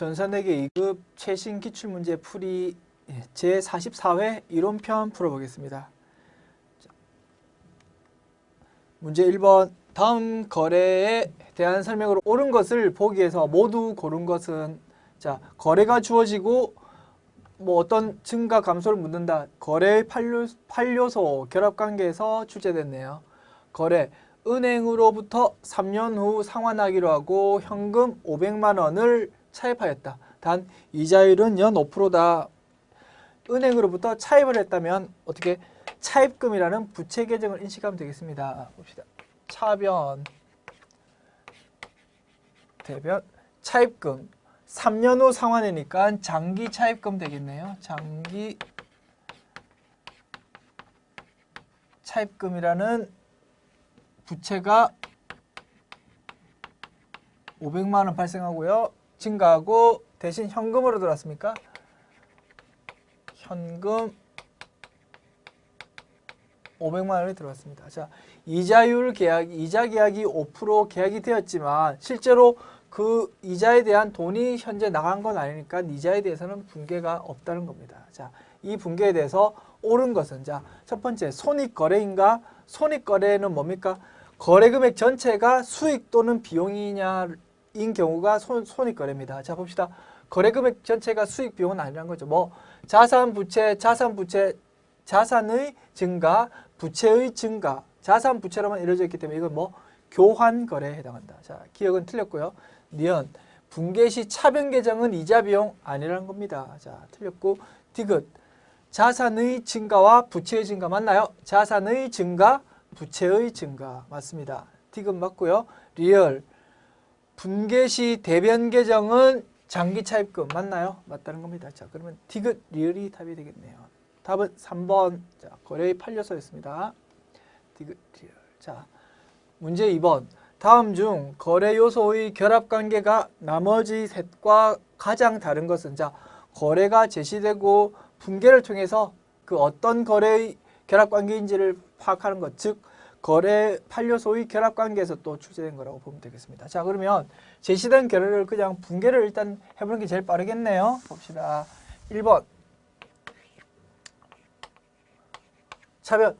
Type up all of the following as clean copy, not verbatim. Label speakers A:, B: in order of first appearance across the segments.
A: 전산회계 2급 최신 기출문제 풀이 제44회 이론편 풀어보겠습니다. 문제 1번. 다음 거래에 대한 설명으로 옳은 것을 보기 위해서 모두 고른 것은, 자, 거래가 주어지고 뭐 어떤 증가 감소를 묻는다. 거래의 판료소 결합관계에서 출제됐네요. 거래, 은행으로부터 3년 후 상환하기로 하고 현금 500만 원을 차입하였다. 단 이자율은 연 5%다. 은행으로부터 차입을 했다면 어떻게 차입금이라는 부채 계정을 인식하면 되겠습니다. 봅시다. 차변, 대변, 차입금. 3년 후 상환이니까 장기 차입금 되겠네요. 장기 차입금이라는 부채가 500만 원 발생하고요. 증가하고 대신 현금으로 들어왔습니까? 현금 500만 원이 들어왔습니다. 자, 이자율 계약, 이자 계약이 5% 계약이 되었지만 실제로 그 이자에 대한 돈이 현재 나간 건 아니니까 이자에 대해서는 분괴가 없다는 겁니다. 자, 이 분괴에 대해서 옳은 것은, 자, 첫 번째 손익거래인가? 손익거래는 뭡니까? 거래금액 전체가 수익 또는 비용이냐인 경우가 손익거래입니다. 자, 봅시다. 거래금액 전체가 수익 비용은 아니라는 거죠. 뭐 자산 부채, 자산의 증가, 부채의 증가, 자산 부채로만 이루어져 있기 때문에 이건 뭐 교환 거래에 해당한다. 자, 기억은 틀렸고요. 니은 분괴 시 차변 계정은 이자 비용 아니라는 겁니다. 자, 틀렸고. 디귿 자산의 증가와 부채의 증가 맞나요? 자산의 증가, 부채의 증가 맞습니다. 디귿 맞고요. 리얼 분괴 시 대변 계정은 장기 차입금 맞나요? 맞다는 겁니다. 자, 그러면 디귿 리얼이 답이 되겠네요. 답은 3번. 자, 거래의 판료소였습니다. 디귿 리얼. 자, 문제 2번. 다음 중 거래 요소의 결합 관계가 나머지 셋과 가장 다른 것은, 자, 거래가 제시되고 분괴를 통해서 그 어떤 거래의 결합 관계인지를 파악하는 것, 즉 거래 판료소의 결합 관계에서 또 출제된 거라고 보면 되겠습니다. 자, 그러면 제시된 결과를 그냥 분괴를 일단 해보는 게 제일 빠르겠네요. 봅시다. 1번. 차변.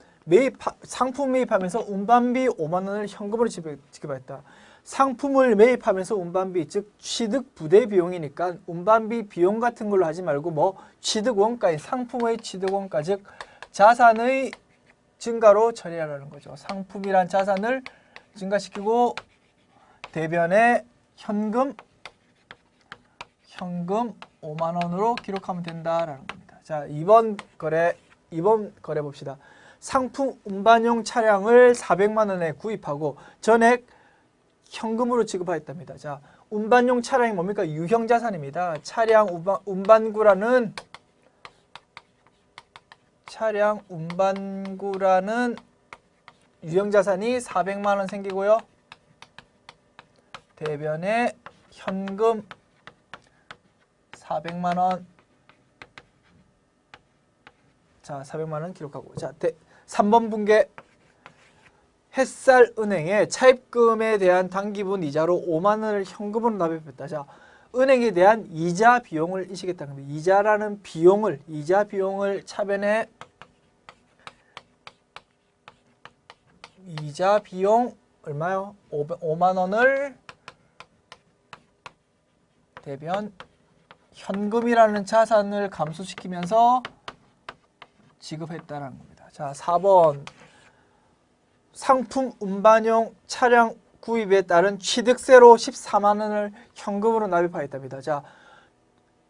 A: 상품 매입하면서 운반비 5만 원을 현금으로 지급했다. 상품을 매입하면서 운반비, 즉 취득 부대 비용이니까 운반비 비용 같은 걸로 하지 말고 뭐 취득 원가인 상품의 취득 원가, 즉 자산의 증가로 처리하라는 거죠. 상품이란 자산을 증가시키고 대변에 현금 5만 원으로 기록하면 된다라는 겁니다. 자, 2번 거래 봅시다. 상품 운반용 차량을 400만 원에 구입하고 전액 현금으로 지급하였답니다. 자, 운반용 차량이 뭡니까? 유형자산입니다. 차량 운반구라는 유형자산이 400만 원 생기고요. 대변에 현금 400만 원. 자, 400만 원 기록하고. 자, 3번 분괴. 햇살은행에 차입금에 대한 당기분 이자로 5만 원을 현금으로 납입했다. 자, 은행에 대한 이자 비용을 인식했다는 겁니다. 이자 비용을 차변에 이자 비용 얼마요? 5만 원을 대변 현금이라는 자산을 감소시키면서 지급했다는 겁니다. 자, 4번. 상품 운반용 차량 구입에 따른 취득세로 14만 원을 현금으로 납입하였답니다. 자,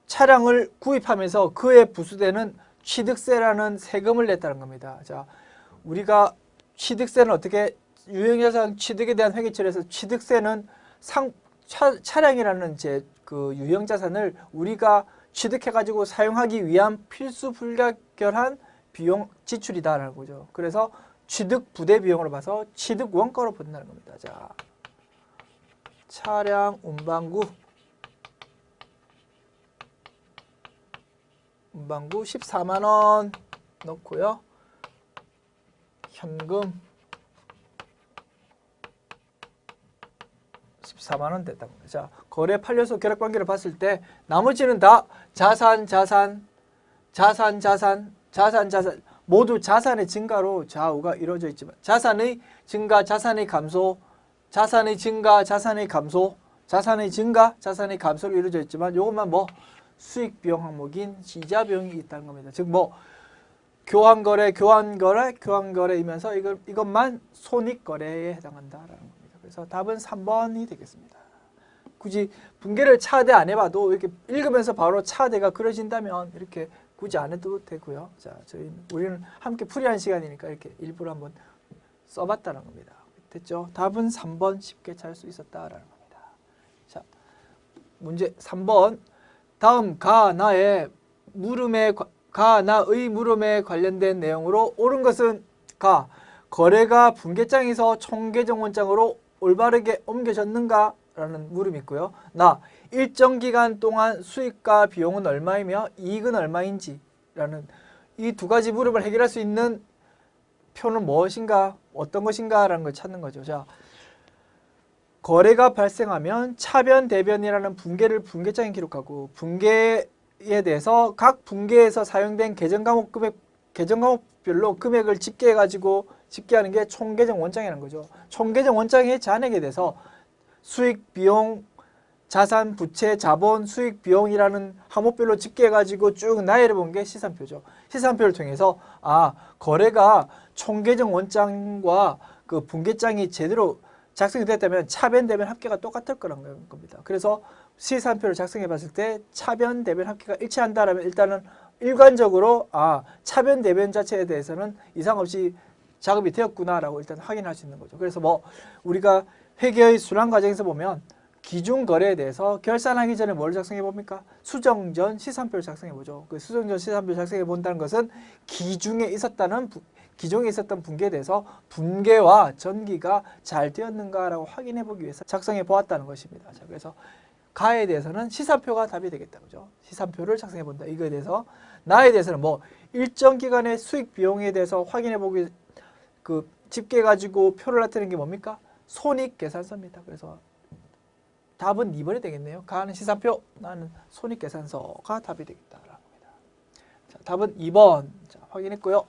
A: 차량을 구입하면서 그에 부수되는 취득세라는 세금을 냈다는 겁니다. 자, 우리가 취득세는 어떻게, 유형자산 취득에 대한 회계처리에서 취득세는 차량이라는 그 유형자산을 우리가 취득해가지고 사용하기 위한 필수 불가결한 비용 지출이다라는 거죠. 그래서 취득 부대 비용으로 봐서 취득 원가로 본다는 겁니다. 자, 차량 운반구 14만 원 넣고요. 현금 14만 원 됐다고 합니다. 자, 거래 판례소 결합 관계를 봤을 때 나머지는 다 자산 모두 자산의 증가로 좌우가 이루어져 있지만 자산의 증가, 자산의 감소, 자산의 증가, 자산의 감소, 자산의 증가, 자산의 감소로 이루어져 있지만 요것만 뭐 수익 비용 항목인 이자 비용이 있다는 겁니다. 즉 뭐 교환거래이면서 이것만 손익거래에 해당한다라는 겁니다. 그래서 답은 3번이 되겠습니다. 굳이 분계를 차대 안 해봐도 이렇게 읽으면서 바로 차대가 그려진다면 이렇게 굳이 안 해도 되고요. 자, 우리는 함께 풀이한 시간이니까 이렇게 일부러 한번 써봤다는 겁니다. 됐죠? 답은 3번 쉽게 찾을 수 있었다라는 겁니다. 자, 문제 3번. 다음 가나의 물음에 관련된 내용으로 옳은 것은 가. 거래가 분계장에서 총계정 원장으로 올바르게 옮겨졌는가? 라는 물음이 있고요. 나. 일정 기간 동안 수익과 비용은 얼마이며 이익은 얼마인지? 라는 이 두 가지 물음을 해결할 수 있는 표는 무엇인가? 어떤 것인가? 라는 걸 찾는 거죠. 자, 거래가 발생하면 차변, 대변이라는 분계를 분계장에 기록하고 분계에 대해서 각 분계에서 사용된 계정 과목별로 금액을 집계해가지고 집계하는 게 총계정 원장이라는 거죠. 총계정 원장의 잔액에 대해서 수익, 비용, 자산, 부채, 자본, 수익, 비용이라는 항목별로 집계해가지고 쭉 나열해 본 게 시산표죠. 시산표를 통해서 거래가 총계정 원장과 그 분계장이 제대로 작성이 됐다면 차변, 대변 합계가 똑같을 거라는 겁니다. 그래서 시산표를 작성해 봤을 때 차변, 대변 합계가 일치한다라면 일단은 일관적으로 차변, 대변 자체에 대해서는 이상 없이 작업이 되었구나라고 일단 확인할 수 있는 거죠. 그래서 뭐 우리가 회계의 순환 과정에서 보면 기준 거래에 대해서 결산하기 전에 뭘 작성해 봅니까? 수정전 시산표를 작성해 보죠. 그 수정전 시산표를 작성해 본다는 것은 기중에 있었던 분계에 대해서 분계와 전기가 잘 되었는가라고 확인해 보기 위해서 작성해 보았다는 것입니다. 자, 그래서 가에 대해서는 시산표가 답이 되겠다. 그죠? 시산표를 작성해 본다. 이거에 대해서 나에 대해서는 뭐 일정 기간의 수익 비용에 대해서 확인해 보기 집계 가지고 표를 나타내는 게 뭡니까? 손익 계산서입니다. 그래서 답은 2번이 되겠네요. 가는 시산표, 나는 손익 계산서가 답이 되겠다라는 겁니다. 자, 답은 2번. 자, 확인했고요.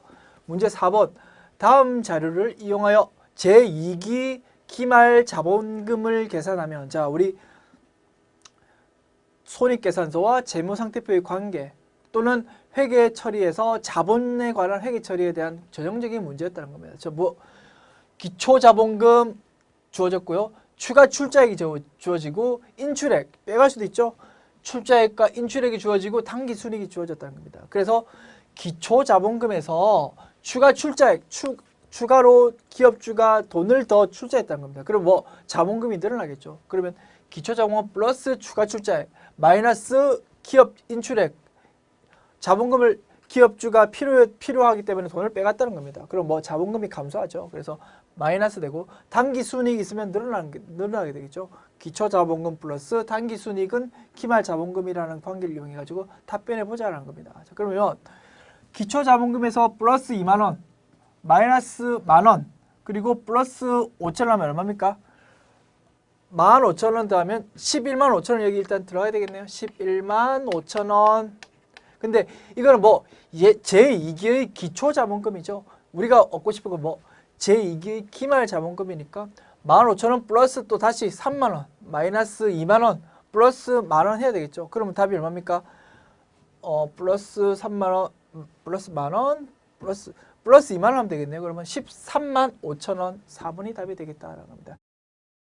A: 문제 4번. 다음 자료를 이용하여 제2기 기말 자본금을 계산하면, 자, 우리 손익계산서와 재무상태표의 관계 또는 회계 처리에서 자본에 관한 회계 처리에 대한 전형적인 문제였다는 겁니다. 기초자본금 주어졌고요. 추가 출자액이 주어지고 인출액 빼갈 수도 있죠. 출자액과 인출액이 주어지고 당기순이익이 주어졌다는 겁니다. 그래서 기초자본금에서 추가 출자액, 추가로 기업주가 돈을 더 출자했다는 겁니다. 그럼 뭐 자본금이 늘어나겠죠. 그러면 기초자본금 플러스 추가 출자액 마이너스 기업 인출액, 자본금을 기업주가 필요하기 때문에 돈을 빼갔다는 겁니다. 그럼 뭐 자본금이 감소하죠. 그래서 마이너스 되고 당기순이익이 있으면 늘어나게 되겠죠. 기초자본금 플러스 당기순이익은 기말자본금이라는 관계를 이용해 가지고 답변해 보자라는 겁니다. 자, 그러면 기초자본금에서 플러스 2만 원, 마이너스 만 원, 그리고 플러스 5천 원 하면 얼마입니까? 15,000원 더하면 11만 5천 원 여기 일단 들어가야 되겠네요. 11만 5천 원. 근데 이거는 뭐 제2기의 기초자본금이죠. 우리가 얻고 싶은 건 뭐 제2기의 기말자본금이니까 15,000원 플러스 또 다시 3만 원, 마이너스 2만 원, 플러스 만 원 해야 되겠죠. 그러면 답이 얼마입니까? 플러스 3만 원, 플러스 만 원, 플러스 2만 원 하면 되겠네요. 그러면 13만 5천 원 4번이 답이 되겠다라는 겁니다.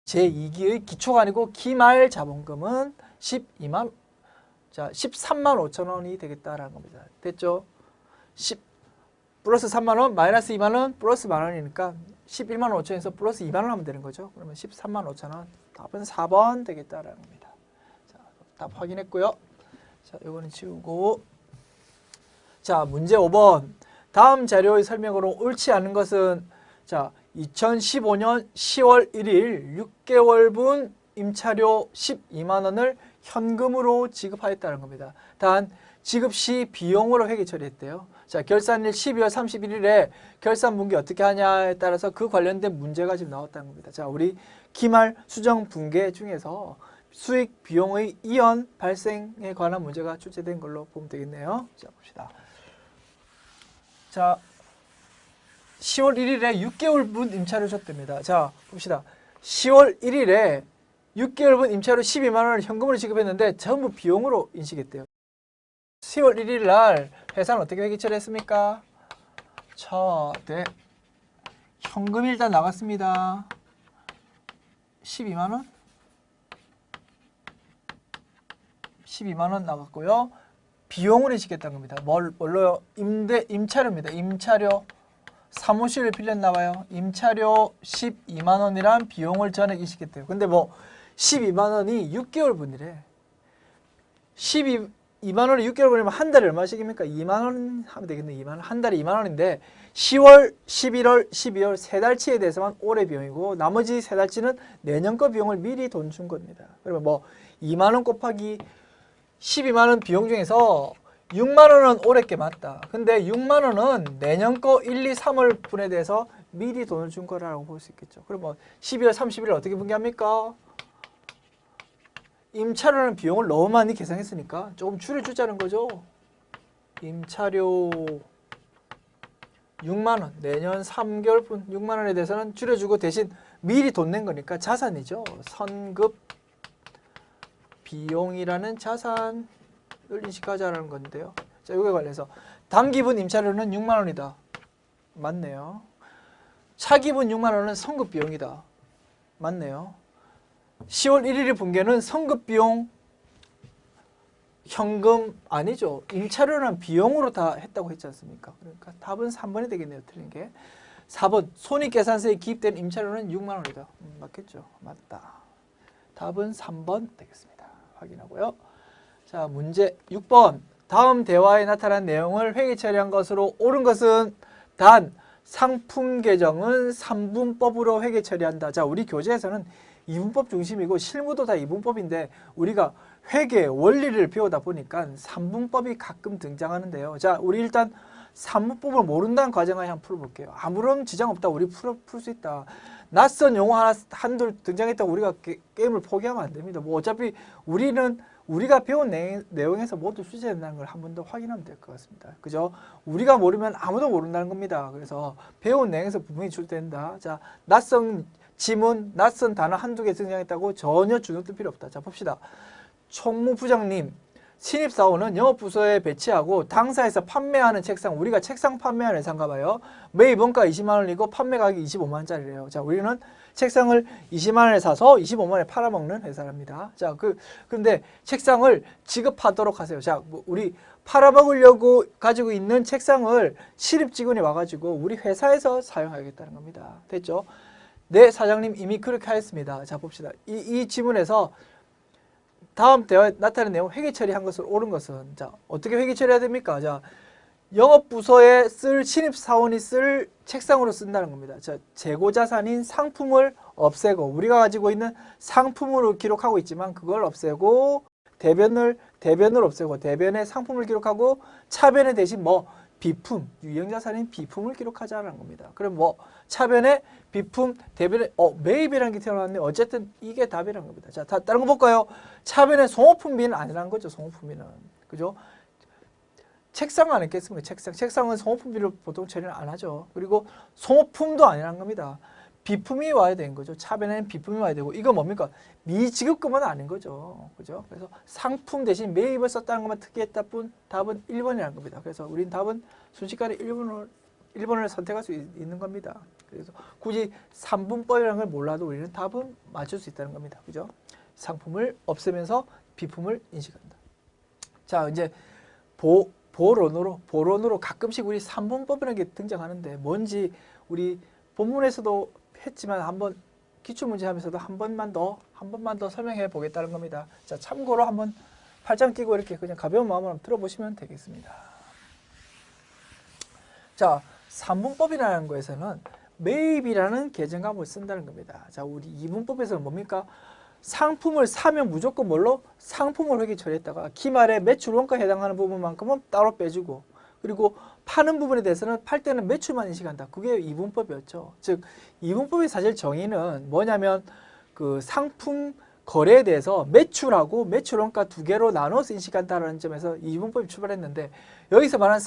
A: 제2기의 기초가 아니고 기말자본금은 13만 5천 원이 되겠다라는 겁니다. 됐죠? 플러스 3만 원, 마이너스 2만 원, 플러스 만 원이니까 11만 5천에서 플러스 2만 원 하면 되는 거죠. 그러면 13만 5천 원. 답은 4번 되겠다라는 겁니다. 자, 답 확인했고요. 자, 이거는 지우고. 자, 문제 5번. 다음 자료의 설명으로 옳지 않은 것은, 자, 2015년 10월 1일 6개월분 임차료 12만 원을 현금으로 지급하였다는 겁니다. 단 지급 시 비용으로 회계 처리했대요. 자, 결산일 12월 31일에 결산 분기 어떻게 하냐에 따라서 그 관련된 문제가 지금 나왔다는 겁니다. 자, 우리 기말 수정 분계 중에서 수익 비용의 이연 발생에 관한 문제가 출제된 걸로 보면 되겠네요. 자, 봅시다. 자, 10월 1일에 6개월분 임차료 줬답니다. 자, 봅시다. 10월 1일에 6개월분 임차료 12만 원을 현금으로 지급했는데 전부 비용으로 인식했대요. 10월 1일 날 회사는 어떻게 회계 처리했습니까? 자, 네. 현금이 일단 나갔습니다. 12만 원? 12만 원 나갔고요. 비용으로 인식했다는 겁니다. 뭘로요? 임차료입니다. 임차료. 사무실을 빌렸나 봐요. 임차료 12만 원이란 비용을 전액 인식했대요. 근데 뭐 12만 원이 6개월 분이래. 12만 원이 6개월 분이면 한 달에 얼마씩입니까? 2만 원 하면 되겠네. 2만 원. 한 달에 2만 원인데 10월, 11월, 12월 세 달치에 대해서만 올해 비용이고 나머지 세 달치는 내년 거 비용을 미리 돈 준 겁니다. 그러면 뭐 2만 원 곱하기 12만 원 비용 중에서 6만 원은 올해 게 맞다. 근데 6만 원은 내년 거 1, 2, 3월 분에 대해서 미리 돈을 준 거라고 볼 수 있겠죠. 그럼 뭐 12월 30일 어떻게 분기합니까? 임차료는 비용을 너무 많이 계산했으니까 조금 줄여주자는 거죠. 임차료 6만 원, 내년 3개월 분 6만 원에 대해서는 줄여주고 대신 미리 돈 낸 거니까 자산이죠. 선급 비용이라는 자산을 인식하자는 건데요. 자, 이거에 관해서 단기분 임차료는 6만 원이다. 맞네요. 차기분 6만 원은 선급 비용이다. 맞네요. 10월 1일의 분계는 선급 비용 현금 아니죠. 임차료는 비용으로 다 했다고 했지 않습니까? 그러니까 답은 3번이 되겠네요. 틀린 게. 4번 손익계산서에 기입된 임차료는 6만 원이다. 맞겠죠. 맞다. 답은 3번 되겠습니다. 확인하고요. 자, 문제 6번. 다음 대화에 나타난 내용을 회계 처리한 것으로 옳은 것은 단 상품 계정은 3분법으로 회계 처리한다. 자, 우리 교재에서는 이분법 중심이고 실무도 다 이분법인데 우리가 회계 원리를 배우다 보니까 3분법이 가끔 등장하는데요. 자, 우리 일단 3분법을 모른다는 과정을 한번 풀어볼게요. 아무런 지장 없다. 우리 풀 수 있다. 낯선 용어 하나 한둘 등장했다고 우리가 게임을 포기하면 안 됩니다. 뭐 어차피 우리가 배운 내용에서 모두 출제된다는 걸 한 번 더 확인하면 될 것 같습니다. 그죠? 우리가 모르면 아무도 모른다는 겁니다. 그래서 배운 내용에서 분명히 출제된다. 자, 낯선 지문, 낯선 단어 한두 개 등장했다고 전혀 주눅 들 필요 없다. 자, 봅시다. 총무부장님, 신입사원은 영업부서에 배치하고 당사에서 판매하는 책상, 우리가 책상 판매하는 회사인가 봐요. 매입 원가 20만 원이고 판매 가격이 25만 원짜리래요. 자, 우리는 책상을 20만 원에 사서 25만 원에 팔아먹는 회사랍니다. 자, 근데 책상을 지급하도록 하세요. 자, 우리 팔아먹으려고 가지고 있는 책상을 신입 직원이 와가지고 우리 회사에서 사용하겠다는 겁니다. 됐죠? 네, 사장님 이미 그렇게 하였습니다. 자, 봅시다. 이 지문에서 다음 대화에 나타낸 내용 회계 처리한 것을 옳은 것은 자, 어떻게 회계 처리해야 됩니까? 자, 영업부서에 쓸 신입사원이 쓸 책상으로 쓴다는 겁니다. 자, 재고자산인 상품을 없애고 우리가 가지고 있는 상품으로 기록하고 있지만 그걸 없애고 대변을 없애고 대변에 상품을 기록하고 차변에 대신 뭐 비품, 유형자산인 비품을 기록하자는 겁니다. 그럼 뭐 차변에 비품, 대변에 매입이라는 게 튀어나왔는데 어쨌든 이게 답이라는 겁니다. 자, 다른 거 볼까요? 차변에 송호품비는 아니라는 거죠. 송호품비는. 그죠? 책상 안 했겠습니까? 책상은 송호품비를 보통 처리를 안 하죠. 그리고 송호품도 아니라는 겁니다. 비품이 와야 되는 거죠. 차변에는 비품이 와야 되고 이거 뭡니까? 미지급금은 아닌 거죠. 그죠? 그래서 상품 대신 매입을 썼다는 것만 특이했다 뿐 답은 1번이라는 겁니다. 그래서 우린 답은 순식간에 1번을 선택할 수 있는 겁니다. 그래서 굳이 3분법이라는 걸 몰라도 우리는 답은 맞출 수 있다는 겁니다. 그죠? 상품을 없애면서 비품을 인식한다. 자, 이제 보론으로 가끔씩 우리 3분법이라는 게 등장하는데 뭔지 우리 본문에서도 했지만 한번 기출문제 하면서도 한 번만 더 설명해 보겠다는 겁니다. 자, 참고로 한번 팔짱 끼고 이렇게 그냥 가벼운 마음으로 한번 들어보시면 되겠습니다. 자, 3분법이라는 거에서는 매입이라는 계정값을 쓴다는 겁니다. 자, 우리 2분법에서는 뭡니까? 상품을 사면 무조건 뭘로? 상품을 회계 처리했다가 기말에 매출 원가에 해당하는 부분만큼은 따로 빼주고 그리고 파는 부분에 대해서는 팔 때는 매출만 인식한다. 그게 이분법이었죠. 즉 이분법의 사실 정의는 뭐냐면 그 상품 거래에 대해서 매출하고 매출원가 두 개로 나눠서 인식한다라는 점에서 이분법이 출발했는데, 여기서 말하는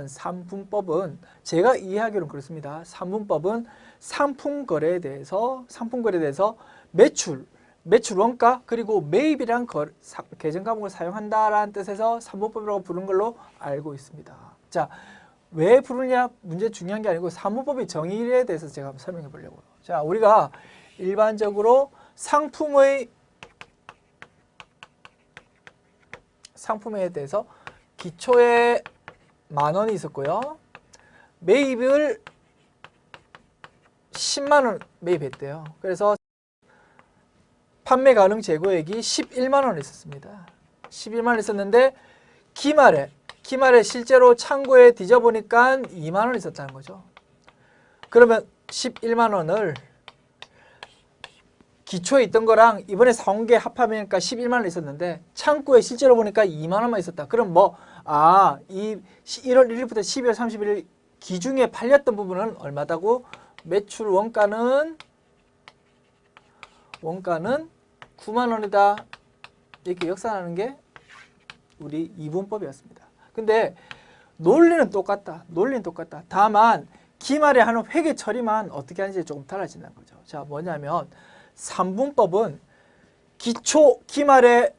A: 삼분법은 제가 이해하기로는 그렇습니다. 삼분법은 상품 거래에 대해서 매출원가 그리고 매입이란 계정 과목을 사용한다라는 뜻에서 삼분법이라고 부르는 걸로 알고 있습니다. 자, 왜 부르냐 문제 중요한 게 아니고 삼분법의 정의에 대해서 제가 한번 설명해 보려고요. 자, 우리가 일반적으로 상품에 대해서 기초에 10,000원이 있었고요. 매입을 10만 원 매입했대요. 그래서 판매 가능 재고액이 11만 원 있었습니다. 11만 원 있었는데 기말에 실제로 창고에 뒤져보니까 2만 원 있었다는 거죠. 그러면 11만 원을 기초에 있던 거랑 이번에 사온 게 합하니까 11만 원 있었는데 창고에 실제로 보니까 2만 원만 있었다. 그럼 이 1월 1일부터 12월 31일 기중에 팔렸던 부분은 얼마다고? 매출 원가는 9만 원이다. 이렇게 역산하는 게 우리 이분법이었습니다. 근데 논리는 똑같다. 다만 기말에 하는 회계 처리만 어떻게 하는지 조금 달라진다는 거죠. 자, 뭐냐면 삼분법은 기초 기말에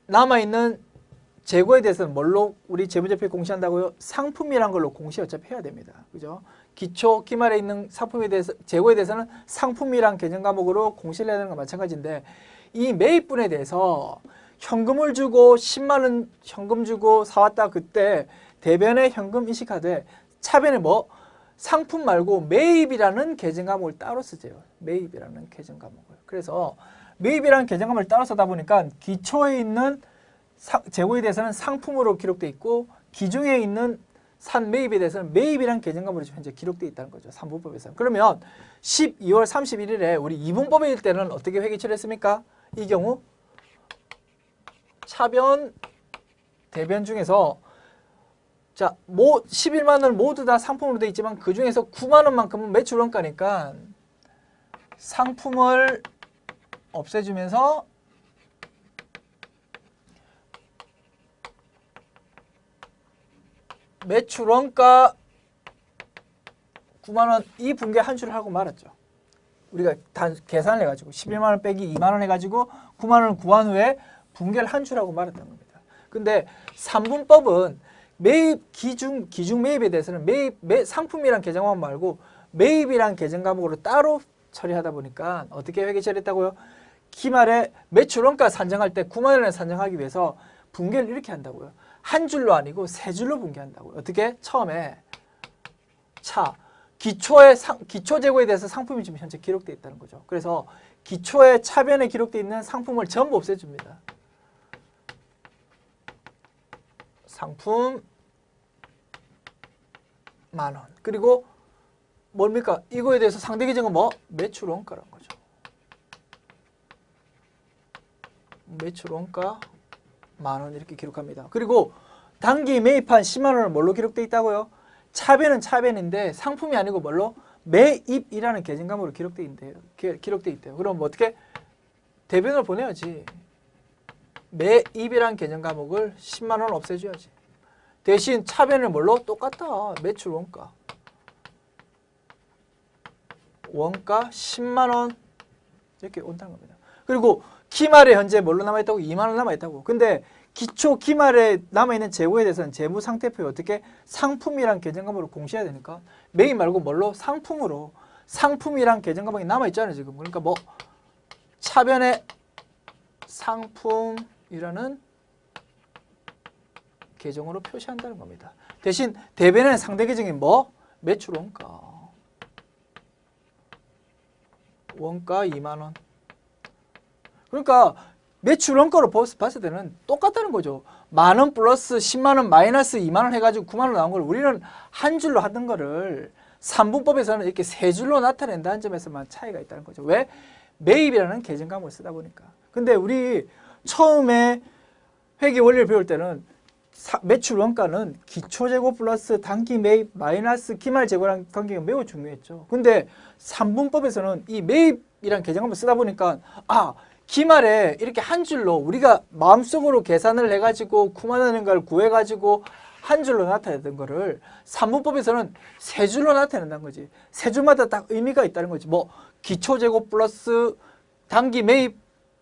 A: 남아있는 재고에 대해서는 뭘로 우리 재무제표에 공시한다고요? 상품이란 걸로 공시 어차피 해야 됩니다. 그죠? 기초 기말에 있는 상품에 대해서 재고에 대해서는 상품이란 개정 과목으로 공시를 해야 되는 건 마찬가지인데, 이 매입분에 대해서 현금을 주고 10만 원 현금 주고 사왔다. 그때 대변에 현금 인식하되 차변에 상품 말고 매입이라는 계정 과목을 따로 쓰세요. 매입이라는 계정 과목을. 그래서 매입이라는 계정 과목을 따로 쓰다 보니까 기초에 있는 재고에 대해서는 상품으로 기록되어 있고 기중에 있는 산 매입에 대해서는 매입이라는 계정 과목으로 현재 기록되어 있다는 거죠. 3분법에서는. 그러면 12월 31일에 우리 2분법일 때는 어떻게 회계 처리했습니까? 이 경우 차변, 대변 중에서 자, 11만 원 모두 다 상품으로 되어 있지만 그 중에서 9만 원만큼은 매출원가니까 상품을 없애주면서 매출원가 9만 원 이 분계 한출을 하고 말았죠. 우리가 계산을 해가지고 11만 원 빼기 2만 원 해가지고 9만 원을 구한 후에 분계를 한출하고 말았던 겁니다. 근데 3분법은 매입 기중 매입에 대해서는 상품이란 계정 과목 말고 매입이란 계정 과목으로 따로 처리하다 보니까 어떻게 회계 처리했다고요? 기말에 매출원가 산정할 때 9만 원을 산정하기 위해서 분계를 이렇게 한다고요. 한 줄로 아니고 세 줄로 분계한다고요. 어떻게? 처음에 기초 재고에 대해서 상품이 지금 현재 기록되어 있다는 거죠. 그래서 기초의 차변에 기록되어 있는 상품을 전부 없애줍니다. 상품 10,000원. 그리고 뭡니까? 이거에 대해서 상대 계정은 매출원가라는 거죠. 매출원가 10,000원 이렇게 기록합니다. 그리고 단기 매입한 10만 원은 뭘로 기록되어 있다고요? 차변은 차변인데 상품이 아니고 뭘로? 매입이라는 계정 과목으로 기록되어 있대요. 그럼 어떻게? 대변을 보내야지. 매입이란 계정 과목을 10만 원 없애줘야지. 대신 차변을 뭘로? 똑같다. 매출 원가. 원가 10만 원 이렇게 온다는 겁니다. 그리고 기말에 현재 뭘로 남아있다고? 2만 원 남아있다고. 근데 기초 기말에 남아있는 재고에 대해서는 재무상태표에 어떻게? 상품이란 계정 과목으로 공시해야 되니까 매입 말고 뭘로? 상품으로. 상품이란 계정 과목이 남아있잖아요 지금. 그러니까 차변에 상품이라는 계정으로 표시한다는 겁니다. 대신 대변에는 상대 계정이 매출 원가. 원가 2만 원. 그러니까 매출 원가로 봤을 때는 똑같다는 거죠. 10,000원 플러스 10만 원 마이너스 2만 원 해가지고 9만 원 나온 걸 우리는 한 줄로 하던 거를 3분법에서는 이렇게 세 줄로 나타낸다는 점에서만 차이가 있다는 거죠. 왜? 매입이라는 계정 과목을 쓰다 보니까. 근데 우리 처음에 회계 원리를 배울 때는 매출 원가는 기초재고 플러스 단기 매입 마이너스 기말 재고랑 관계가 매우 중요했죠. 근데 3분법에서는 이 매입이란 계정을 쓰다 보니까 기말에 이렇게 한 줄로 우리가 마음속으로 계산을 해가지고 9만 원인가를 구해가지고 한 줄로 나타내던 거를 3분법에서는 세 줄로 나타낸다는 거지. 세 줄마다 딱 의미가 있다는 거지. 뭐 기초재고 플러스 단기 매입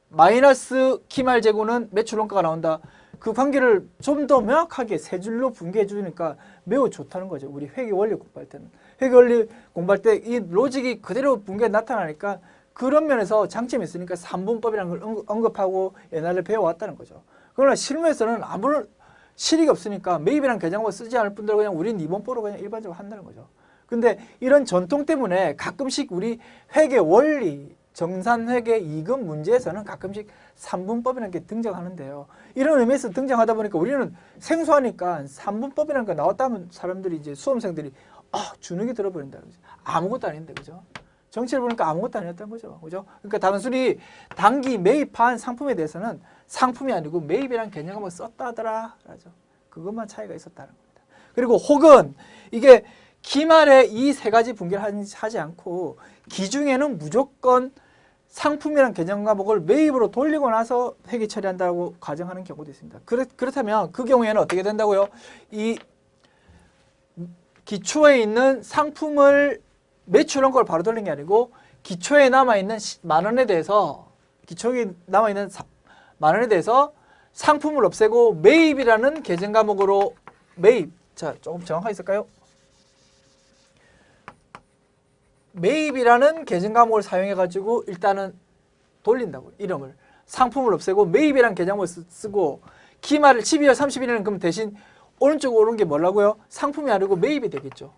A: 마이너스 기말 재고는 매출 원가가 나온다. 그 관계를 좀 더 명확하게 세 줄로 분개해 주니까 매우 좋다는 거죠. 우리 회계 원리 공부할 때는. 회계 원리 공부할 때 이 로직이 그대로 분개해 나타나니까 그런 면에서 장점이 있으니까 3분법이라는 걸 언급하고 옛날에 배워왔다는 거죠. 그러나 실무에서는 아무런 실익이 없으니까 매입이라는 계정을 쓰지 않을 뿐더러 그냥 우리는 2번법으로 그냥 일반적으로 한다는 거죠. 근데 이런 전통 때문에 가끔씩 우리 회계 원리 정산회계 이금 문제에서는 가끔씩 3분법이라는 게 등장하는데요. 이런 의미에서 등장하다 보니까 우리는 생소하니까 3분법이라는 거 나왔다면 사람들이 이제 수험생들이 주눅이 들어버린다. 아무것도 아닌데, 그죠? 정치를 보니까 아무것도 아니었던 거죠. 그죠? 그러니까 단순히 단기 매입한 상품에 대해서는 상품이 아니고 매입이라는 개념을 한번 썼다더라. 라죠. 그것만 차이가 있었다는 겁니다. 그리고 혹은 이게 기말에 이 세 가지 분개를 하지 않고 기중에는 무조건 상품이란 개념 과목을 매입으로 돌리고 나서 회계 처리한다고 가정하는 경우도 있습니다. 그렇다면 그 경우에는 어떻게 된다고요? 이 기초에 있는 상품을 매출 원가를 바로 돌린 게 아니고 기초에 남아있는 만 원에 대해서 만 원에 대해서 상품을 없애고 매입이라는 계정 과목으로 매입. 자, 조금 정확하게 쓸까요? 매입이라는 계정 과목을 사용해 가지고 일단은 돌린다고 이름을 상품을 없애고 매입이라는 계정을 쓰고 기말을 12월 30일에는 그럼 대신 오른쪽으로 오른 게 뭐라고요? 상품이 아니고 매입이 되겠죠.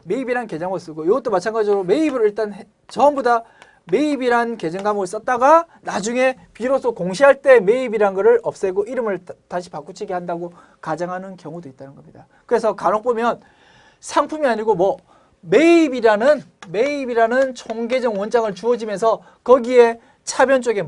A: 매입이라는 계정을 쓰고 이것도 마찬가지로 매입을 일단 전부 다 매입이란 계정 과목을 썼다가 나중에 비로소 공시할 때 매입이란 거를 없애고 이름을 다시 바꾸치게 한다고 가정하는 경우도 있다는 겁니다. 그래서 간혹 보면 상품이 아니고 뭐 매입이라는 총계정 원장을 주어지면서 거기에 차변 쪽에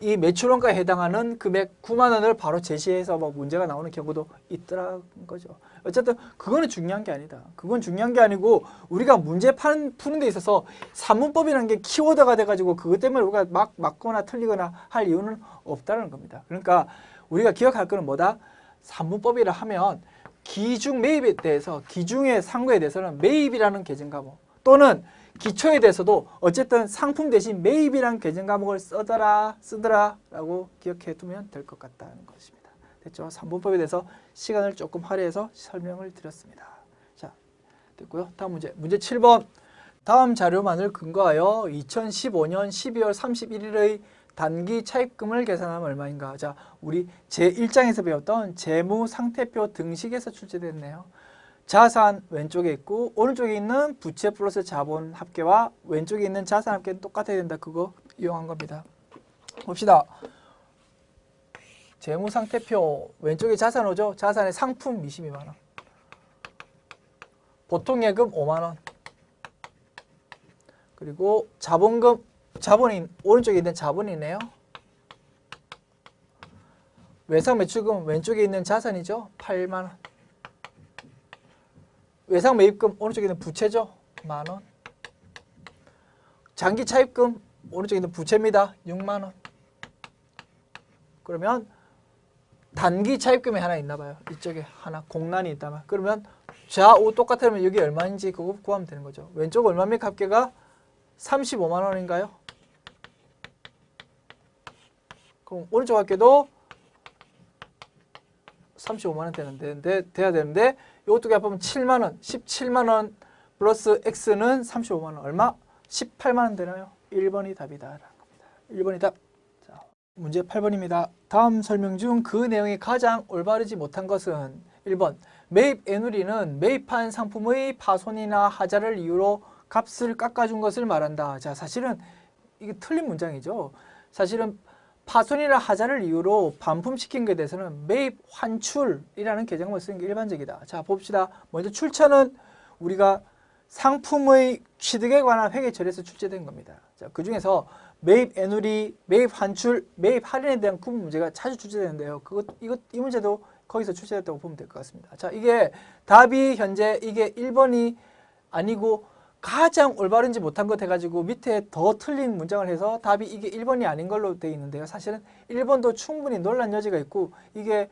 A: 이 매출원가에 해당하는 금액 9만 원을 바로 제시해서 막 문제가 나오는 경우도 있더라는 거죠. 어쨌든 그거는 중요한 게 아니다. 그건 중요한 게 아니고 우리가 문제 푸는 데 있어서 산문법이라는 게 키워드가 돼가지고 그것 때문에 우리가 막 맞거나 틀리거나 할 이유는 없다는 겁니다. 그러니까 우리가 기억할 거는 뭐다? 산문법이라 하면 기중 매입에 대해서 기중의 상고에 대해서는 매입이라는 계정 과목 또는 기초에 대해서도 어쨌든 상품 대신 매입이라는 계정 과목을 쓰더라 라고 기억해 두면 될 것 같다는 것입니다. 됐죠? 3분법에 대해서 시간을 조금 할애해서 설명을 드렸습니다. 자, 됐고요. 다음 문제 7번. 다음 자료만을 근거하여 2015년 12월 31일의 단기 차입금을 계산하면 얼마인가? 자, 우리 제1장에서 배웠던 재무상태표 등식에서 출제됐네요. 자산 왼쪽에 있고 오른쪽에 있는 부채 플러스 자본 합계와 왼쪽에 있는 자산 합계는 똑같아야 된다. 그거 이용한 겁니다. 봅시다. 재무상태표 왼쪽에 자산 오죠? 자산의 상품 22만 원. 보통예금 5만 원. 그리고 자본금 자본인 오른쪽에 있는 자본이네요. 외상 매출금 왼쪽에 있는 자산이죠. 8만 원. 외상 매입금 오른쪽에 있는 부채죠. 만 원. 장기 차입금 오른쪽에 있는 부채입니다. 6만 원. 그러면 단기 차입금이 하나 있나 봐요. 이쪽에 하나 공란이 있다면 그러면 좌우 똑같으면 여기 얼마인지 그거 구하면 되는 거죠. 왼쪽 얼마입니까? 합계가 35만 원인가요? 그럼 오른쪽 합계도 35만 원 돼야 되는데 이것도 합하면 7만 원, 17만 원 플러스 X는 35만 원. 얼마? 18만 원 되나요? 1번이 답이다. 1번이 답. 자, 문제 8번입니다. 다음 설명 중 그 내용이 가장 올바르지 못한 것은 1번. 매입 애누리는 매입한 상품의 파손이나 하자를 이유로 값을 깎아준 것을 말한다. 자, 사실은 이게 틀린 문장이죠. 사실은 파손이나 하자를 이유로 반품시킨 것에 대해서는 매입 환출이라는 계정을 쓰는 게 일반적이다. 자, 봅시다. 먼저 출처는 우리가 상품의 취득에 관한 회계 처리에서 출제된 겁니다. 자, 그 중에서 매입 애누리, 매입 환출, 매입 할인에 대한 구분 문제가 자주 출제되는데요. 이 문제도 거기서 출제됐다고 보면 될 것 같습니다. 자, 이게 답이 현재 이게 1번이 아니고 가장 올바른지 못한 것 해가지고 밑에 더 틀린 문장을 해서 답이 이게 1번이 아닌 걸로 되어 있는데요. 사실은 1번도 충분히 논란 여지가 있고 이게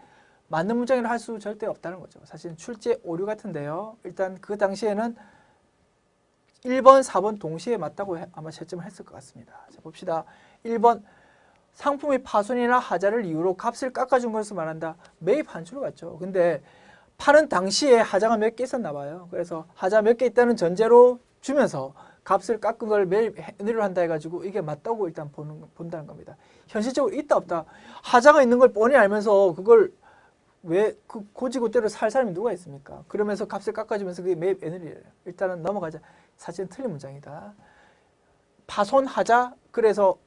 A: 맞는 문장이라 할 수 절대 없다는 거죠. 사실은 출제 오류 같은데요. 일단 그 당시에는 1번, 4번 동시에 맞다고 아마 채점을 했을 것 같습니다. 자, 봅시다. 1번 상품의 파손이나 하자를 이유로 값을 깎아준 것을 말한다. 매입 환출을 같죠. 근데 파는 당시에 하자가 몇 개 있었나 봐요. 그래서 하자 몇 개 있다는 전제로 주면서 값을 깎은 걸 매입 애누리로 한다 해가지고 이게 맞다고 일단 본다는 겁니다. 현실적으로 있다 없다. 하자가 있는 걸 뻔히 알면서 그걸 왜 그 고지고대로 살 사람이 누가 있습니까? 그러면서 값을 깎아주면서 그게 매입 애누리예요. 일단은 넘어가자. 사실은 틀린 문장이다. 파손하자 그래서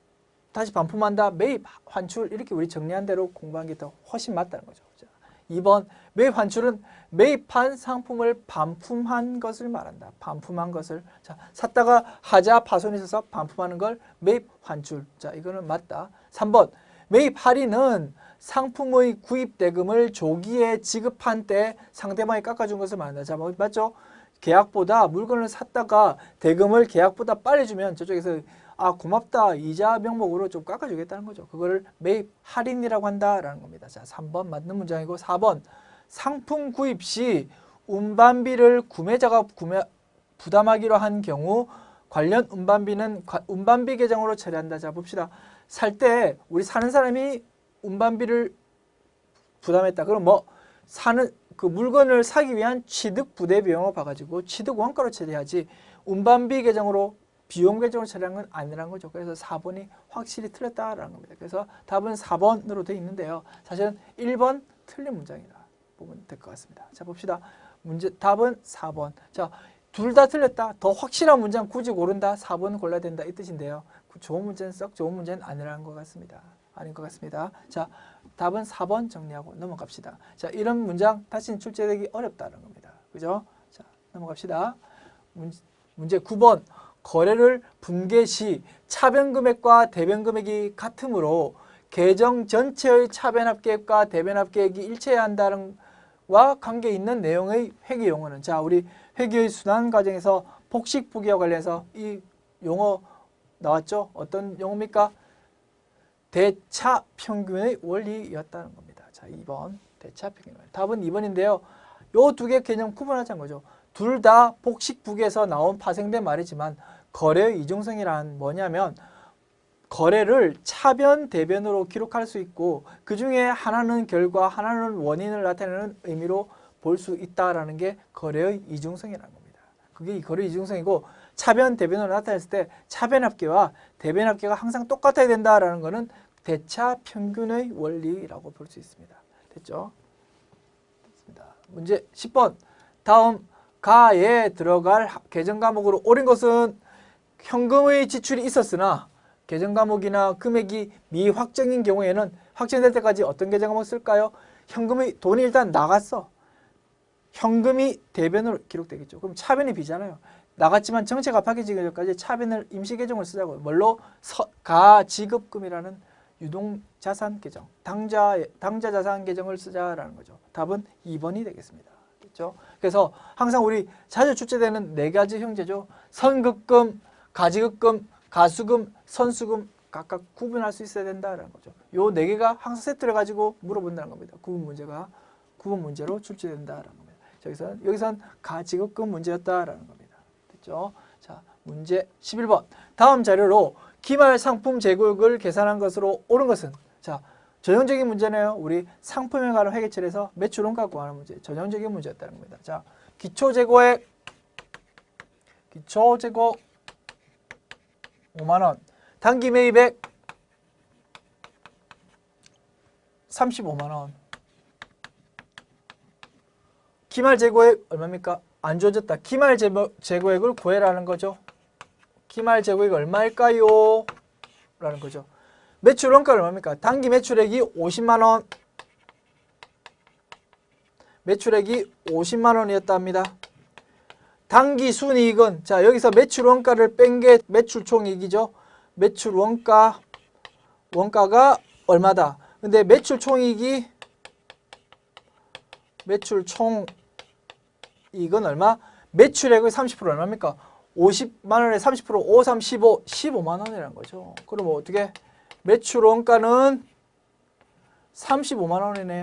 A: 다시 반품한다. 매입 환출 이렇게 우리 정리한 대로 공부한 게 더 훨씬 맞다는 거죠. 자, 2번 매입 환출은 매입한 상품을 반품한 것을 말한다. 반품한 것을. 자, 샀다가 하자 파손이 있어서 반품하는 걸 매입 환출. 자, 이거는 맞다. 3번 매입 할인은 상품의 구입 대금을 조기에 지급한 때 상대방이 깎아준 것을 말한다. 자, 맞죠? 계약보다 물건을 샀다가 대금을 계약보다 빨리 주면 저쪽에서 아 고맙다 이자 명목으로 좀 깎아주겠다는 거죠. 그거를 매입 할인이라고 한다라는 겁니다. 자, 3번 맞는 문장이고 4번 상품 구입 시 운반비를 구매자가 부담하기로 한 경우 관련 운반비는 운반비 계정으로 처리한다. 자, 봅시다. 살 때 우리 사는 사람이 운반비를 부담했다. 그럼 뭐 사는 그 물건을 사기 위한 취득 부대 비용을 봐가지고 취득 원가로 처리하지 운반비 계정으로 비용 계정으로 처리한 건 아니라는 거죠. 그래서 4번이 확실히 틀렸다라는 겁니다. 그래서 답은 4번으로 되어 있는데요. 사실은 1번 틀린 문장이다 보면 될 것 같습니다. 자, 봅시다. 답은 4번. 자, 둘 다 틀렸다. 더 확실한 문장 굳이 고른다. 4번 골라야 된다 이 뜻인데요. 좋은 문제는 썩 좋은 문제는 아니라는 것 같습니다. 아닌 것 같습니다. 자, 답은 4번 정리하고 넘어갑시다. 자, 이런 문장 다시는 출제되기 어렵다는 겁니다. 그죠? 자, 넘어갑시다. 문제 9번. 거래를 분개 시 차변 금액과 대변 금액이 같으므로 계정 전체의 차변 합계액과 대변 합계액이 일치해야 한다는 와 관계 있는 내용의 회계 용어는 자, 우리 회계의 순환 과정에서 복식 부기와 관련해서 이 용어 나왔죠? 어떤 용어입니까? 대차 평균의 원리였다는 겁니다. 자, 2번 대차 평균. 답은 2번인데요. 요 두 개 개념 구분하자는 거죠. 둘 다 복식 부기에서 나온 파생된 말이지만 거래의 이중성이란 뭐냐면 거래를 차변, 대변으로 기록할 수 있고 그 중에 하나는 결과, 하나는 원인을 나타내는 의미로 볼 수 있다라는 게 거래의 이중성이라는 겁니다. 그게 거래의 이중성이고 차변, 대변으로 나타냈을 때 차변 합계와 대변 합계가 항상 똑같아야 된다라는 것은 대차 평균의 원리라고 볼 수 있습니다. 됐죠? 됐습니다. 문제 10번. 다음 가에 들어갈 계정 과목으로 옳은 것은 현금의 지출이 있었으나 계정 과목이나 금액이 미확정인 경우에는 확정될 때까지 어떤 계정 과목을 쓸까요? 현금의 돈이 일단 나갔어. 현금이 대변으로 기록되겠죠. 그럼 차변이 비잖아요. 나갔지만 정책 합하기지 전까지 차변을 임시 계정을 쓰자고요. 뭘로? 가지급금이라는 유동자산 계정, 당자 자산 계정을 쓰자라는 거죠. 답은 2번이 되겠습니다. 됐죠? 그래서 항상 우리 자주 출제되는 네 가지 형제죠. 선급금, 가지급금, 가수금, 선수금 각각 구분할 수 있어야 된다라는 거죠. 요 네 개가 항상 세트를 가지고 물어본다는 겁니다. 구분 문제로 출제된다라는 겁니다. 여기선 가지급금 문제였다라는 겁니다. 됐죠? 자, 문제 11번. 다음 자료로 기말 상품 재고액을 계산한 것으로 옳은 것은? 자, 전형적인 문제네요. 우리 상품에 관한 회계처리에서 매출원가 구하는 문제. 전형적인 문제였다는 겁니다. 자, 기초재고액, 기초재고 5만원, 단기 매입액 35만원, 기말 재고액 얼마입니까? 안 주어졌다. 기말 재고액을 구해라는 거죠. 기말 재고액 얼마일까요? 라는 거죠. 매출 원가 얼마입니까? 단기 매출액이 50만원. 매출액이 50만원이었다 합니다. 단기 순이익은 자, 여기서 매출 원가를 뺀 게 매출 총이익이죠. 매출 원가가 얼마다. 근데 매출 총이익이 매출 총이익은 얼마? 매출액의 30% 얼마입니까? 50만 원에 30% 5, 3, 15, 15만 원이라는 거죠. 그럼 어떻게? 매출 원가는 35만 원이네요.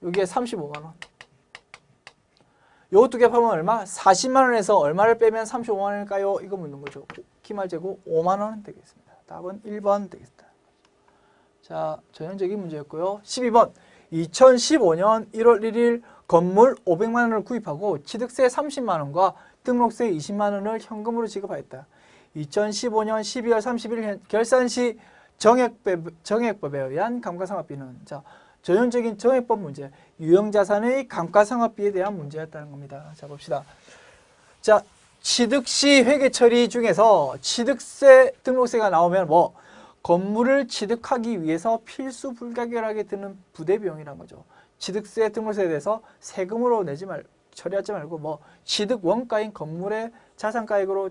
A: 여기에 35만 원. 요 두 개 합하면 얼마? 40만 원에서 얼마를 빼면 35만 원일까요? 이거 묻는 거죠. 기말재고 5만 원 되겠습니다. 답은 1번 되겠습니다. 자, 전형적인 문제였고요. 12번. 2015년 1월 1일 건물 500만 원을 구입하고 취득세 30만 원과 등록세 20만 원을 현금으로 지급하였다. 2015년 12월 30일 결산 시 정액법에 의한 감가상각비는, 자, 전형적인 정액법 문제, 유형자산의 감가상각비에 대한 문제였다는 겁니다. 자, 봅시다. 자, 취득 시 회계 처리 중에서 취득세, 등록세가 나오면 뭐 건물을 취득하기 위해서 필수 불가결하게 드는 부대 비용이란 거죠. 취득세, 등록세에 대해서 세금으로 처리하지 말고 뭐 취득 원가인 건물의 자산가액으로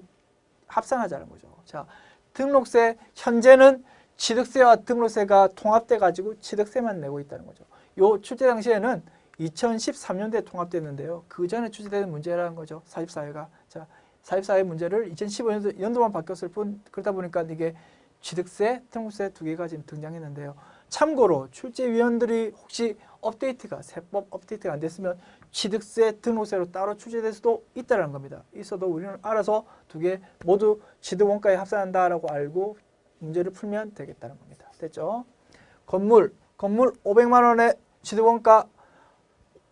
A: 합산하자는 거죠. 자, 등록세, 현재는 취득세와 등록세가 통합돼 가지고 취득세만 내고 있다는 거죠. 요 출제 당시에는 2013년도에 통합됐는데요. 그 전에 출제되는 문제라는 거죠. 사입사회가. 자, 사입사회 문제를 2015년도 연도만 바뀌었을 뿐, 그러다 보니까 이게 취득세, 등록세 두 개가 지금 등장했는데요. 참고로 출제위원들이 혹시 세법 업데이트가 안 됐으면 취득세, 등록세로 따로 출제될 수도 있다는 겁니다. 있어도 우리는 알아서 두 개 모두 취득원가에 합산한다라고 알고 문제를 풀면 되겠다는 겁니다. 됐죠? 건물 500만 원에 취득원가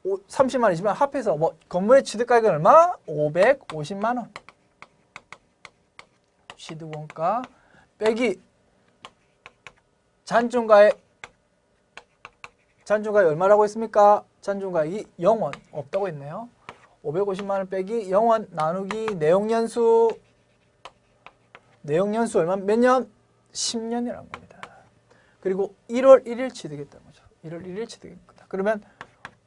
A: 30만 원이지만 합해서 뭐 건물의 취득가격은 얼마? 550만 원. 취득원가 빼기 잔존가액 얼마라고 했습니까? 잔존가액이 0원 없다고 했네요. 550만 원 빼기 0원 나누기 내용연수 얼마? 몇 년? 10년이라는 겁니다. 그리고 1월 1일 취득했다는 거죠. 1월 1일 취득입니다. 그러면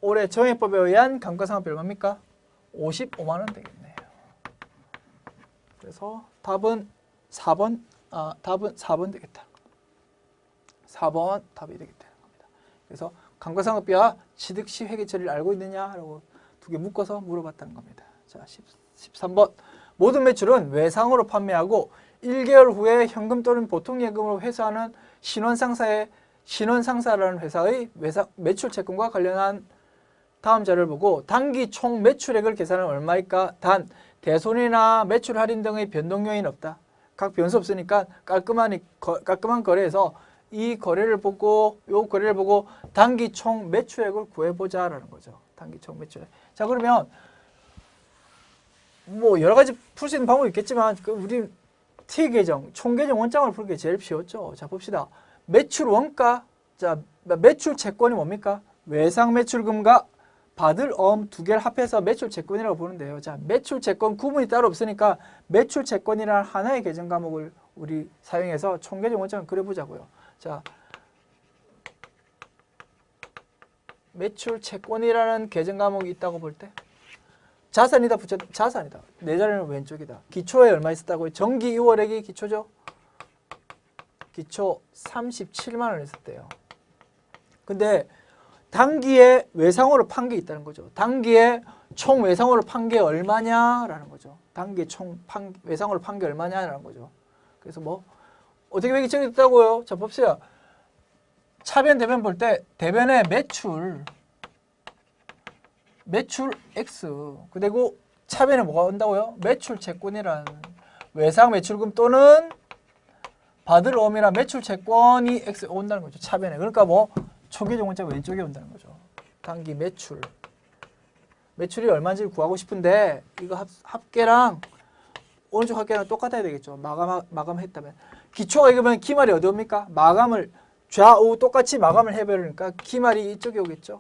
A: 올해 정액법에 의한 감가상각비 얼마입니까? 55만 원 되겠네요. 그래서 답은 4번 되겠다. 4번 답이 되겠다는 겁니다. 그래서 감가상각비와 취득 시 회계 처리를 알고 있느냐라고 두 개 묶어서 물어봤다는 겁니다. 자, 13번. 모든 매출은 외상으로 판매하고 1개월 후에 현금 또는 보통예금으로 회수하는 신원상사라는 회사의 매출 채권과 관련한 다음 자료를 보고 단기 총 매출액을 계산하면 얼마일까? 단, 대손이나 매출 할인 등의 변동 요인 없다. 각 변수 없으니까 깔끔한 거래에서 이 거래를 보고 단기 총 매출액을 구해보자라는 거죠. 단기 총 매출액. 자, 그러면 뭐 여러 가지 풀 수 있는 방법이 있겠지만 우리 T계정, 총계정 원장을 풀는 게 제일 쉬웠죠. 자, 봅시다. 매출 원가, 자, 매출 채권이 뭡니까? 외상 매출금과 받을 어음 두 개를 합해서 매출 채권이라고 보는데요. 자, 매출 채권 구분이 따로 없으니까 매출 채권이라는 하나의 계정 과목을 우리 사용해서 총계정 원장을 그려보자고요. 자, 매출 채권이라는 계정 과목이 있다고 볼 때 자산이다 자산이다. 내 자리는 왼쪽이다. 기초에 얼마 있었다고요? 정기 6월액이 기초죠. 기초 37만 원 있었대요. 근데 단기에 외상으로 판 게 있다는 거죠. 단기에 총 외상으로 판 게 얼마냐라는 거죠. 단기에 외상으로 판 게 얼마냐라는 거죠. 그래서 뭐 어떻게 매기책이 있다고요? 자, 봅시다. 차변 대변 볼 때 대변의 매출 X 그리고 차변에 뭐가 온다고요? 매출 채권이라는 외상 매출금 또는 받을 어음이나 매출 채권이 X 온다는 거죠. 차변에. 그러니까 뭐 총계정 원자 왼쪽에 온다는 거죠. 단기 매출이 얼마인지 구하고 싶은데 이거 합계랑 오른쪽 합계랑 똑같아야 되겠죠. 마감했다면. 기초가 이거면 기말이 어디 옵니까? 마감을 좌우 똑같이 마감을 해버리니까 기말이 이쪽에 오겠죠.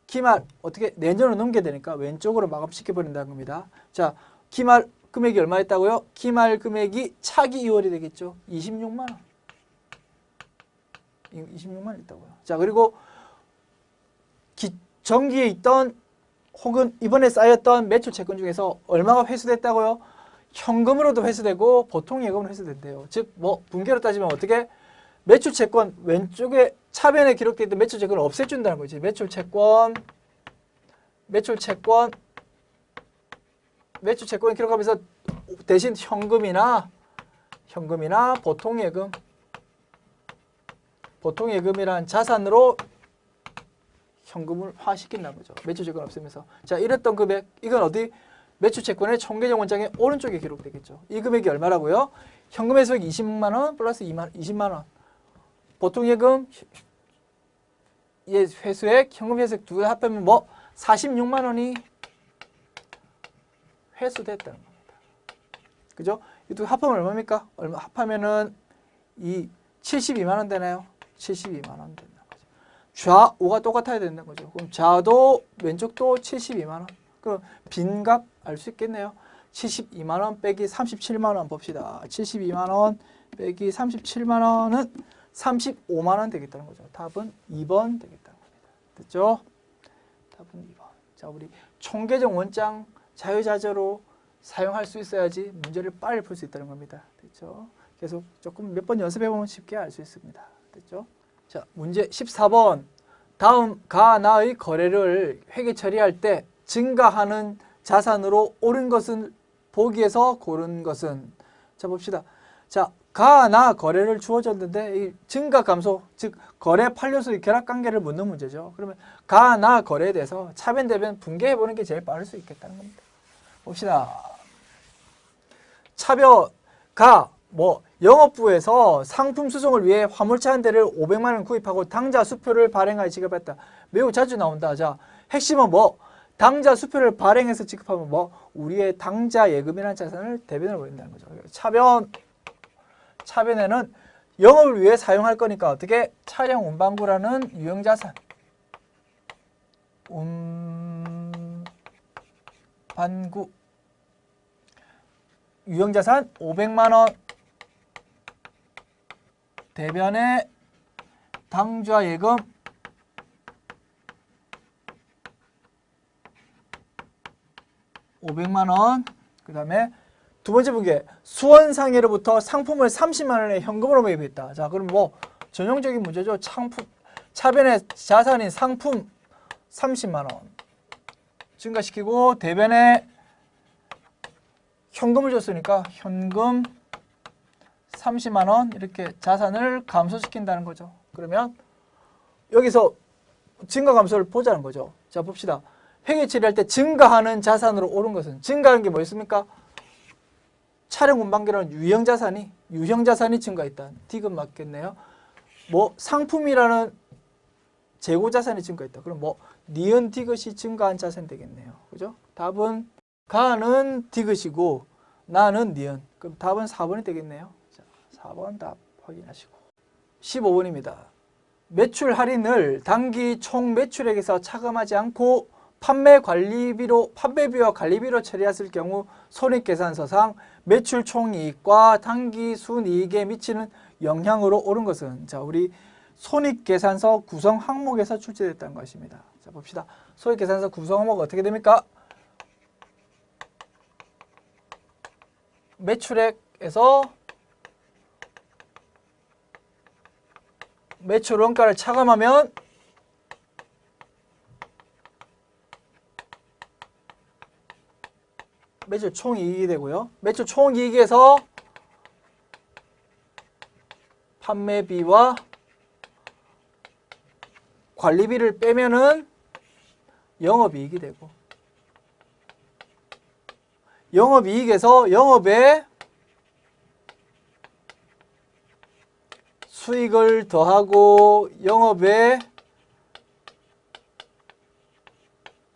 A: 기말 어떻게 내년으로 넘겨야 되니까 왼쪽으로 마감시켜버린다는 겁니다. 자, 기말 금액이 얼마였다고요? 기말 금액이 차기 2월이 되겠죠. 26만 원. 26만 원 있다고요. 자, 그리고 정기에 있던 혹은 이번에 쌓였던 매출 채권 중에서 얼마가 회수됐다고요? 현금으로도 회수되고 보통 예금으로 회수된대요. 즉 뭐 분계로 따지면 어떻게 매출 채권 왼쪽에 차변에 기록되어 있던 매출 채권을 없애준다는 거지. 매출 채권 기록하면서 대신 현금이나 보통 예금이란 자산으로 현금을 화시킨다는 거죠. 매출 채권 없애면서. 자, 이랬던 금액 이건 어디 매출 채권의 총계정 원장의 오른쪽에 기록되겠죠. 이 금액이 얼마라고요? 현금 회수액 20만 원 플러스 20만 원. 보통 예금 회수액, 현금 회수액 두 개 합하면 뭐 46만 원이 회수됐다는 겁니다. 그죠? 이 두 합하면 얼마입니까? 합하면은 이 72만 원 되나요? 72만 원 된다는 거죠. 좌우가 똑같아야 된다는 거죠. 그럼 좌도 왼쪽도 72만 원. 그럼 빈값 알 수 있겠네요. 72만 원 빼기 37만 원 봅시다. 72만 원 빼기 37만 원은 35만 원 되겠다는 거죠. 답은 2번 되겠다는 겁니다. 됐죠? 답은 2번. 자, 우리 총계정 원장 자유자재로 사용할 수 있어야지 문제를 빨리 풀 수 있다는 겁니다. 됐죠? 계속 조금 몇 번 연습해 보면 쉽게 알 수 있습니다. 됐죠? 자, 문제 14번. 다음 가, 나의 거래를 회계 처리할 때 증가하는 자산으로 옳은 것은 보기에서 고른 것은. 자, 봅시다. 자, 가, 나 거래를 주어졌는데 이 증가 감소, 즉 거래 판료수의 결합 관계를 묻는 문제죠. 그러면 가, 나 거래에 대해서 차변 대변 분개해 보는 게 제일 빠를 수 있겠다는 겁니다. 봅시다. 차변 가, 뭐 영업부에서 상품 수송을 위해 화물차 한 대를 500만 원 구입하고 당좌 수표를 발행하여 지급했다. 매우 자주 나온다. 자, 핵심은 뭐? 당좌 수표를 발행해서 지급하면 뭐? 우리의 당좌 예금이라는 자산을 대변을 보인다는 거죠. 차변에는 영업을 위해 사용할 거니까 어떻게? 차량 운반구라는 유형자산. 운반구. 유형자산 500만 원. 대변에 당좌 예금 500만 원. 그 다음에 두 번째 분계. 수원상해로부터 상품을 30만 원에 현금으로 매입했다. 자, 그럼 뭐 전형적인 문제죠. 차변의 자산인 상품 30만 원 증가시키고 대변에 현금을 줬으니까 현금 30만 원 이렇게 자산을 감소시킨다는 거죠. 그러면 여기서 증가 감소를 보자는 거죠. 자, 봅시다. 회계 처리할 때 증가하는 자산으로 오른 것은 증가하는 게 뭐 있습니까? 차량 운반기라는 유형자산이 증가했다. 디귿 맞겠네요. 뭐 상품이라는 재고자산이 증가했다. 그럼 뭐 니은 디귿이 증가한 자산이 되겠네요. 그죠? 답은 가는 디귿이고 나는 니은. 그럼 답은 4번이 되겠네요. 자, 4번 답 확인하시고. 15번입니다. 매출 할인을 당기 총 매출액에서 차감하지 않고 판매비와 관리비로 처리했을 경우 손익계산서상 매출 총이익과 당기 순이익에 미치는 영향으로 옳은 것은. 자, 우리 손익계산서 구성 항목에서 출제됐다는 것입니다. 자, 봅시다. 손익계산서 구성 항목 어떻게 됩니까? 매출액에서 매출 원가를 차감하면 매출 총이익이 되고요. 매출 총이익에서 판매비와 관리비를 빼면은 영업이익이 되고, 영업이익에서 영업의 수익을 더하고 영업의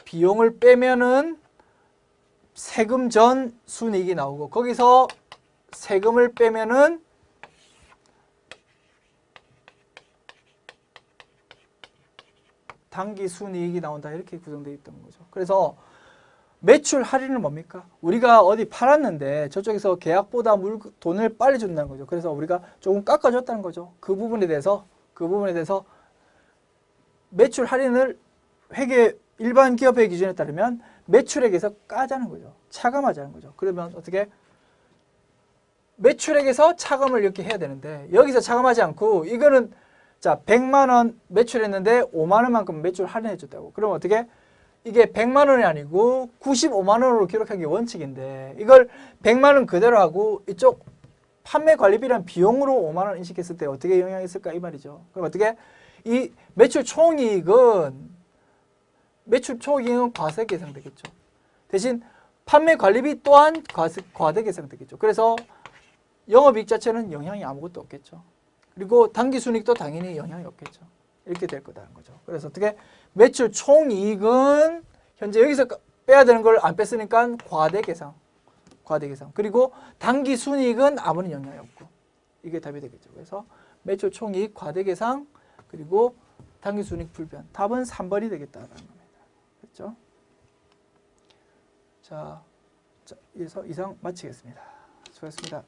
A: 비용을 빼면은 세금 전 순이익이 나오고, 거기서 세금을 빼면은 당기 순이익이 나온다. 이렇게 구성되어 있던 거죠. 그래서 매출 할인은 뭡니까? 우리가 어디 팔았는데 저쪽에서 계약보다 돈을 빨리 준다는 거죠. 그래서 우리가 조금 깎아줬다는 거죠. 그 부분에 대해서 매출 할인을 일반 기업의 기준에 따르면 매출액에서 까자는 거죠. 차감하자는 거죠. 그러면 어떻게? 매출액에서 차감을 이렇게 해야 되는데 여기서 차감하지 않고 이거는 자 100만 원 매출했는데 5만 원만큼 매출 할인해 줬다고. 그럼 어떻게? 이게 100만 원이 아니고 95만 원으로 기록한 게 원칙인데 이걸 100만 원 그대로 하고 이쪽 판매 관리비란 비용으로 5만 원 인식했을 때 어떻게 영향이 있을까 이 말이죠. 그럼 어떻게? 이 매출 총이익은 과세 계상되겠죠. 대신 판매 관리비 또한 과세 계상되겠죠. 그래서 영업이익 자체는 영향이 아무것도 없겠죠. 그리고 당기순이익도 당연히 영향이 없겠죠. 이렇게 될 거다는 거죠. 그래서 어떻게? 매출 총이익은 현재 여기서 빼야 되는 걸 안 뺐으니까 과대 계상. 그리고 당기순이익은 아무런 영향이 없고 이게 답이 되겠죠. 그래서 매출 총이익 과대 계상 그리고 당기순이익 불변. 답은 3번이 되겠다라는 겁니다. 그렇죠? 자, 이상 마치겠습니다. 수고하셨습니다.